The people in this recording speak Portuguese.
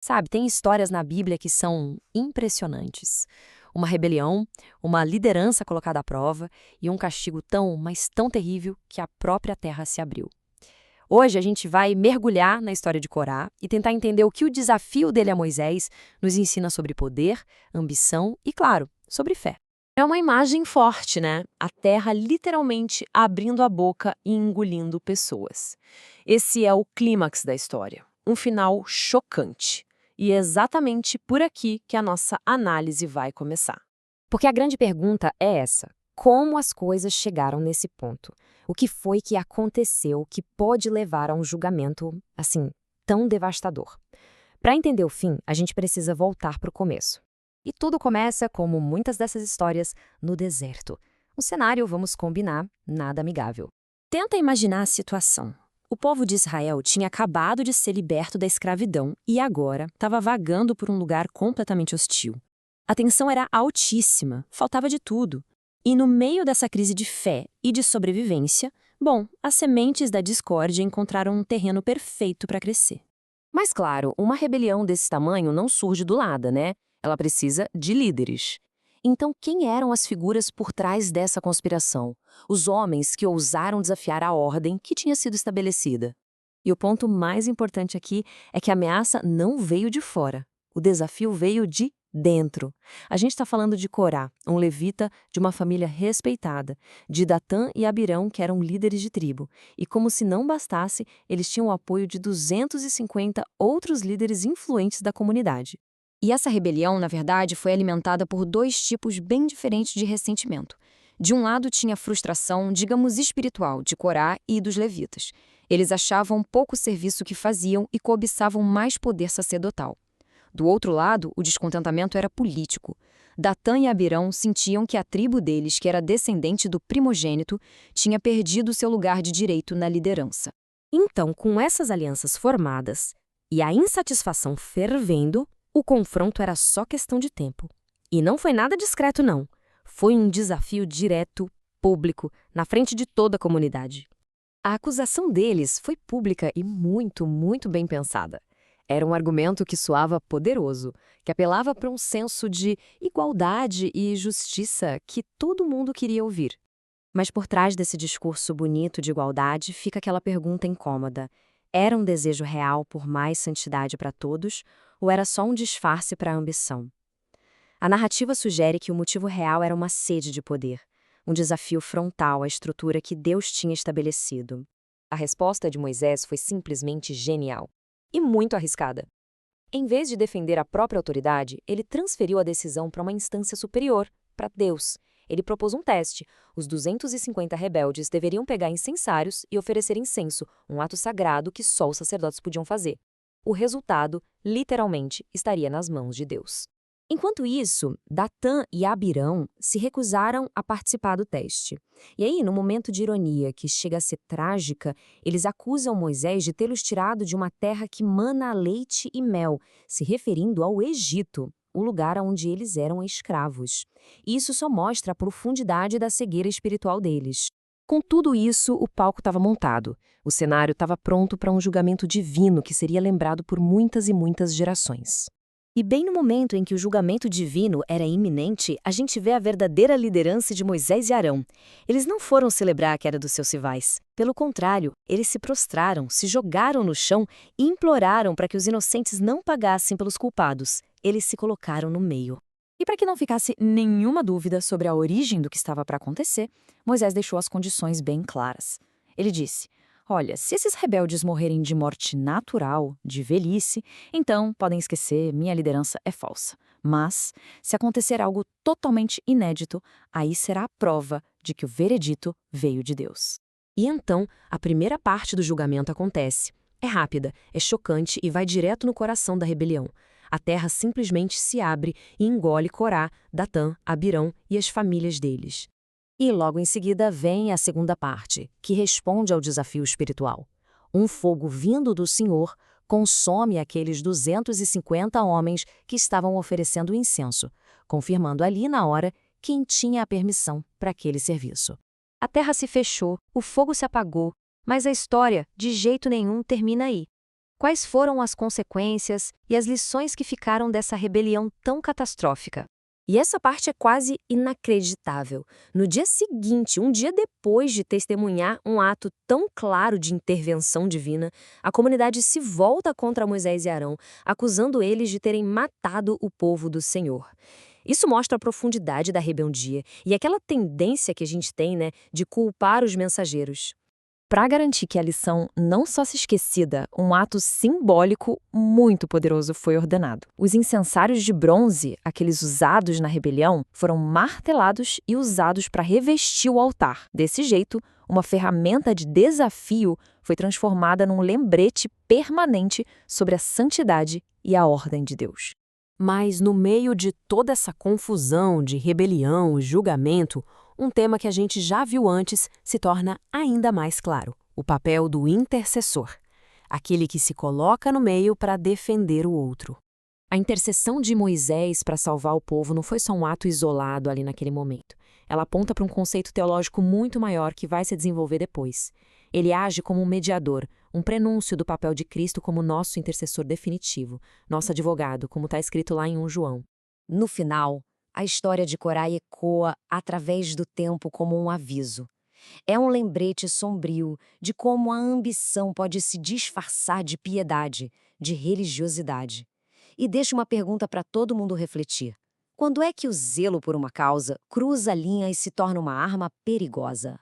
Sabe, tem histórias na Bíblia que são impressionantes. Uma rebelião, uma liderança colocada à prova e um castigo tão, mas tão terrível que a própria terra se abriu. Hoje a gente vai mergulhar na história de Corá e tentar entender o que o desafio dele a Moisés nos ensina sobre poder, ambição e, claro, sobre fé. É uma imagem forte, né? A terra literalmente abrindo a boca e engolindo pessoas. Esse é o clímax da história, um final chocante. E é exatamente por aqui que a nossa análise vai começar. Porque a grande pergunta é essa: como as coisas chegaram nesse ponto? O que foi que aconteceu que pode levar a um julgamento, assim, tão devastador? Para entender o fim, a gente precisa voltar para o começo. E tudo começa, como muitas dessas histórias, no deserto. Um cenário, vamos combinar, nada amigável. Tenta imaginar a situação. O povo de Israel tinha acabado de ser liberto da escravidão e agora estava vagando por um lugar completamente hostil. A tensão era altíssima, faltava de tudo. E no meio dessa crise de fé e de sobrevivência, as sementes da discórdia encontraram um terreno perfeito para crescer. Mas claro, uma rebelião desse tamanho não surge do nada, né? Ela precisa de líderes. Então, quem eram as figuras por trás dessa conspiração? Os homens que ousaram desafiar a ordem que tinha sido estabelecida. E o ponto mais importante aqui é que a ameaça não veio de fora. O desafio veio de dentro. A gente está falando de Corá, um levita de uma família respeitada, de Datã e Abirão, que eram líderes de tribo. E como se não bastasse, eles tinham o apoio de 250 outros líderes influentes da comunidade. E essa rebelião, na verdade, foi alimentada por dois tipos bem diferentes de ressentimento. De um lado, tinha a frustração, digamos, espiritual de Corá e dos levitas. Eles achavam pouco serviço que faziam e cobiçavam mais poder sacerdotal. Do outro lado, o descontentamento era político. Datã e Abirão sentiam que a tribo deles, que era descendente do primogênito, tinha perdido seu lugar de direito na liderança. Então, com essas alianças formadas e a insatisfação fervendo, o confronto era só questão de tempo. E não foi nada discreto, não. Foi um desafio direto, público, na frente de toda a comunidade. A acusação deles foi pública e muito, muito bem pensada. Era um argumento que soava poderoso, que apelava para um senso de igualdade e justiça que todo mundo queria ouvir. Mas por trás desse discurso bonito de igualdade fica aquela pergunta incômoda. Era um desejo real por mais santidade para todos, ou era só um disfarce para a ambição? A narrativa sugere que o motivo real era uma sede de poder, um desafio frontal à estrutura que Deus tinha estabelecido. A resposta de Moisés foi simplesmente genial e muito arriscada. Em vez de defender a própria autoridade, ele transferiu a decisão para uma instância superior, para Deus. Ele propôs um teste. Os 250 rebeldes deveriam pegar incensários e oferecer incenso, um ato sagrado que só os sacerdotes podiam fazer. O resultado, literalmente, estaria nas mãos de Deus. Enquanto isso, Datã e Abirão se recusaram a participar do teste. E aí, no momento de ironia que chega a ser trágica, eles acusam Moisés de tê-los tirado de uma terra que mana leite e mel, se referindo ao Egito, o lugar onde eles eram escravos. Isso só mostra a profundidade da cegueira espiritual deles. Com tudo isso, o palco estava montado. O cenário estava pronto para um julgamento divino que seria lembrado por muitas e muitas gerações. E bem no momento em que o julgamento divino era iminente, a gente vê a verdadeira liderança de Moisés e Arão. Eles não foram celebrar a queda dos seus rivais. Pelo contrário, eles se prostraram, se jogaram no chão e imploraram para que os inocentes não pagassem pelos culpados. Eles se colocaram no meio. E para que não ficasse nenhuma dúvida sobre a origem do que estava para acontecer, Moisés deixou as condições bem claras. Ele disse: olha, se esses rebeldes morrerem de morte natural, de velhice, então podem esquecer, minha liderança é falsa. Mas, se acontecer algo totalmente inédito, aí será a prova de que o veredito veio de Deus. E então, a primeira parte do julgamento acontece. É rápida, é chocante e vai direto no coração da rebelião. A terra simplesmente se abre e engole Corá, Datã, Abirão e as famílias deles. E logo em seguida vem a segunda parte, que responde ao desafio espiritual. Um fogo vindo do Senhor consome aqueles 250 homens que estavam oferecendo incenso, confirmando ali na hora quem tinha a permissão para aquele serviço. A terra se fechou, o fogo se apagou, mas a história, de jeito nenhum, termina aí. Quais foram as consequências e as lições que ficaram dessa rebelião tão catastrófica? E essa parte é quase inacreditável. No dia seguinte, um dia depois de testemunhar um ato tão claro de intervenção divina, a comunidade se volta contra Moisés e Arão, acusando eles de terem matado o povo do Senhor. Isso mostra a profundidade da rebeldia e aquela tendência que a gente tem, né, de culpar os mensageiros. Para garantir que a lição não só se esquecida, um ato simbólico muito poderoso foi ordenado. Os incensários de bronze, aqueles usados na rebelião, foram martelados e usados para revestir o altar. Desse jeito, uma ferramenta de desafio foi transformada num lembrete permanente sobre a santidade e a ordem de Deus. Mas no meio de toda essa confusão de rebelião e julgamento, um tema que a gente já viu antes se torna ainda mais claro: o papel do intercessor, aquele que se coloca no meio para defender o outro. A intercessão de Moisés para salvar o povo não foi só um ato isolado ali naquele momento. Ela aponta para um conceito teológico muito maior que vai se desenvolver depois. Ele age como um mediador, um prenúncio do papel de Cristo como nosso intercessor definitivo, nosso advogado, como está escrito lá em 1 João. No final, a história de Corá ecoa através do tempo como um aviso. É um lembrete sombrio de como a ambição pode se disfarçar de piedade, de religiosidade. E deixa uma pergunta para todo mundo refletir: quando é que o zelo por uma causa cruza a linha e se torna uma arma perigosa?